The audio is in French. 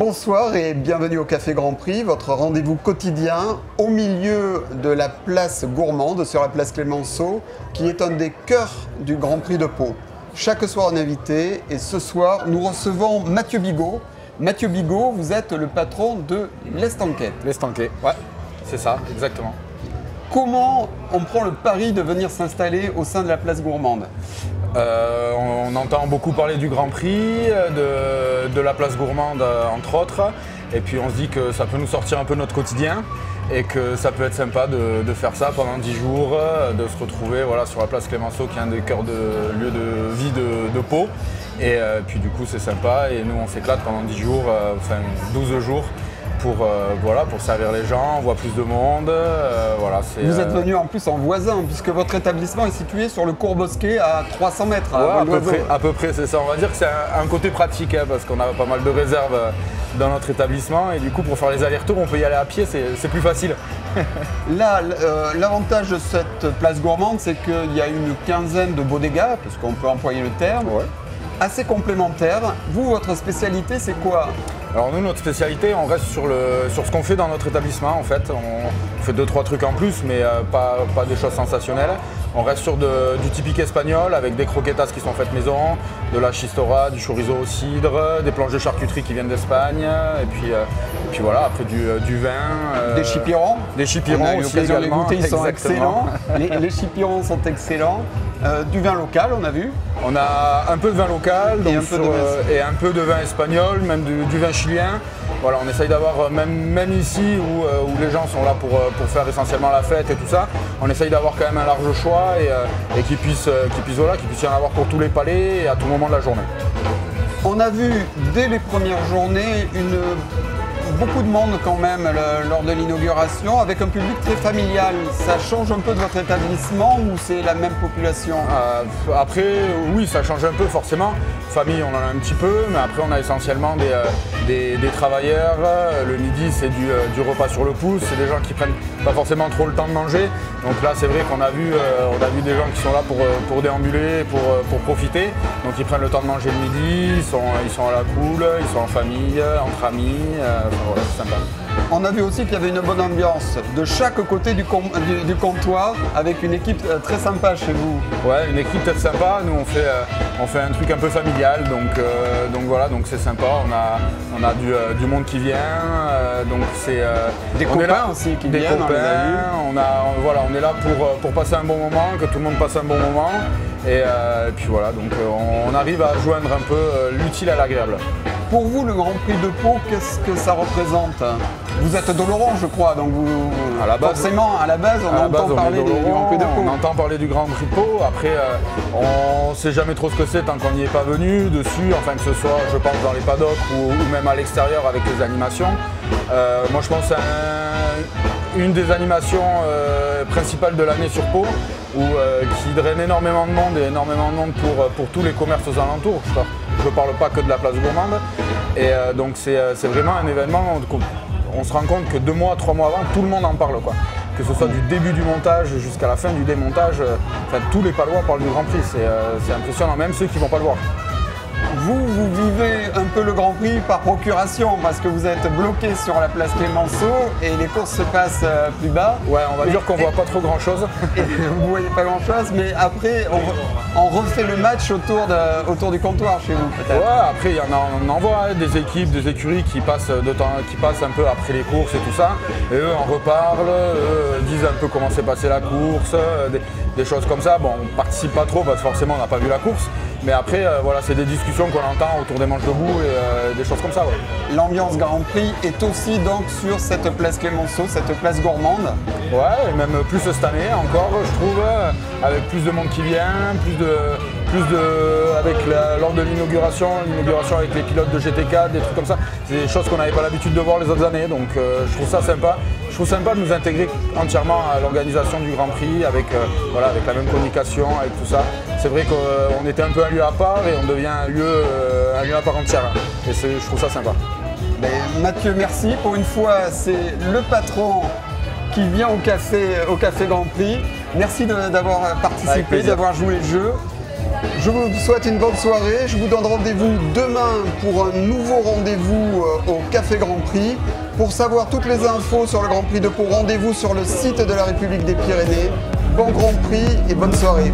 Bonsoir et bienvenue au Café Grand Prix, votre rendez-vous quotidien au milieu de la place gourmande sur la place Clémenceau, qui est un des cœurs du Grand Prix de Pau. Chaque soir un invité et ce soir nous recevons Mathieu Bigot. Mathieu Bigot, vous êtes le patron de l'Estanquet. L'Estanquet, ouais, c'est ça, exactement. Comment on prend le pari de venir s'installer au sein de la place gourmande? On entend beaucoup parler du Grand Prix, de la place gourmande entre autres, et puis on se dit que ça peut nous sortir un peu notre quotidien et que ça peut être sympa de faire ça pendant 10 jours, de se retrouver voilà, sur la place Clémenceau qui est un des cœurs de lieu de vie de Pau. Et puis du coup c'est sympa et nous on s'éclate pendant 10 jours, enfin 12 jours. Pour servir les gens, on voit plus de monde. Voilà, vous êtes venu en plus en voisin, puisque votre établissement est situé sur le cours Bosquet à 300 mètres. Ouais, à peu près, c'est ça. On va dire que c'est un côté pratique, hein, parce qu'on a pas mal de réserves dans notre établissement. Et du coup, pour faire les allers-retours, on peut y aller à pied, c'est plus facile. Là, l'avantage de cette place gourmande, c'est qu'il y a une quinzaine de bodegas, parce qu'on peut employer le terme, ouais. Assez complémentaires. Vous, votre spécialité, c'est quoi? Alors nous, notre spécialité, on reste sur ce qu'on fait dans notre établissement en fait. On fait 2-3 trucs en plus, mais pas des choses sensationnelles. On reste sur du typique espagnol avec des croquetas qui sont faites maison, de la chistorra, du chorizo au cidre, des planches de charcuterie qui viennent d'Espagne, et puis voilà, après du vin. Des chipirons. Des chipirons aussi également. Ils sont excellents. Les chipirons sont excellents. Du vin local, on a vu. On a un peu de vin local et un peu de vin espagnol, même du vin chilien. Voilà, on essaye d'avoir, même ici où les gens sont là pour faire essentiellement la fête et tout ça, on essaye d'avoir quand même un large choix et qu'ils puissent y en avoir pour tous les palais et à tout moment de la journée. On a vu dès les premières journées beaucoup de monde quand même lors de l'inauguration, avec un public très familial. Ça change un peu de votre établissement ou c'est la même population? Après, oui, ça change un peu forcément. Famille, on en a un petit peu, mais après on a essentiellement des travailleurs. Le midi, c'est du repas sur le pouce. C'est des gens qui prennent pas forcément trop le temps de manger. Donc là, c'est vrai qu'on a vu des gens qui sont là pour déambuler, pour profiter. Donc ils prennent le temps de manger le midi, ils sont à la cool, ils sont en famille, entre amis. Voilà, c'est sympa. On a vu aussi qu'il y avait une bonne ambiance de chaque côté du comptoir, avec une équipe très sympa chez vous. Ouais, une équipe très sympa. Nous, on fait un truc un peu familial, donc voilà, donc c'est sympa. On a du monde qui vient, donc c'est des copains aussi qui viennent. On est là pour passer un bon moment, que tout le monde passe un bon moment, et puis voilà, donc on arrive à joindre un peu l'utile à l'agréable. Pour vous, le Grand Prix de Pau, qu'est-ce que ça représente? Vous êtes d'Oloron, je crois, donc forcément, à la base, on entend parler du Grand Prix de Pau. On entend parler du Grand Prix de Pau. Après, on ne sait jamais trop ce que c'est tant qu'on n'y est pas venu dessus, enfin que ce soit, je pense, dans les paddocks ou même à l'extérieur avec les animations. Moi, je pense que c'est une des animations principales de l'année sur Pau, qui draine énormément de monde pour tous les commerces aux alentours. Je ne parle pas que de la place gourmande. Et donc c'est vraiment un événement, on se rend compte que 2 mois, 3 mois avant, tout le monde en parle, quoi. Que ce soit du début du montage jusqu'à la fin du démontage, tous les Palois parlent du Grand Prix. C'est impressionnant, même ceux qui ne vont pas le voir. Vous vivez un peu le Grand Prix par procuration parce que vous êtes bloqué sur la place Clémenceau et les courses se passent plus bas. Ouais, on va dire qu'on voit pas trop grand chose. Vous voyez pas grand chose, mais après on refait le match autour du comptoir chez vous peut-être. Ouais, après on en voit des équipes, des écuries qui passent un peu après les courses et tout ça. Et eux en reparlent, disent un peu comment s'est passée la course, des choses comme ça. Bon, on participe pas trop parce que forcément on n'a pas vu la course. Mais après, voilà, c'est des discussions qu'on entend autour des manches debout et des choses comme ça. Ouais. L'ambiance Grand Prix est aussi donc sur cette place Clémenceau, cette place gourmande. Ouais, et même plus cette année encore, je trouve, avec plus de monde qui vient, lors de l'inauguration avec les pilotes de GT4, des trucs comme ça. C'est des choses qu'on n'avait pas l'habitude de voir les autres années, donc je trouve ça sympa. Je trouve sympa de nous intégrer entièrement à l'organisation du Grand Prix avec la même communication, avec tout ça. C'est vrai qu'on était un peu un lieu à part et on devient un lieu à part entière. Et je trouve ça sympa. Mathieu, merci. Pour une fois, c'est le patron qui vient au Café Grand Prix. Merci d'avoir participé, d'avoir joué le jeu. Je vous souhaite une bonne soirée. Je vous donne rendez-vous demain pour un nouveau rendez-vous au Café Grand Prix. Pour savoir toutes les infos sur le Grand Prix de Pau, rendez-vous sur le site de la République des Pyrénées. Bon Grand Prix et bonne soirée.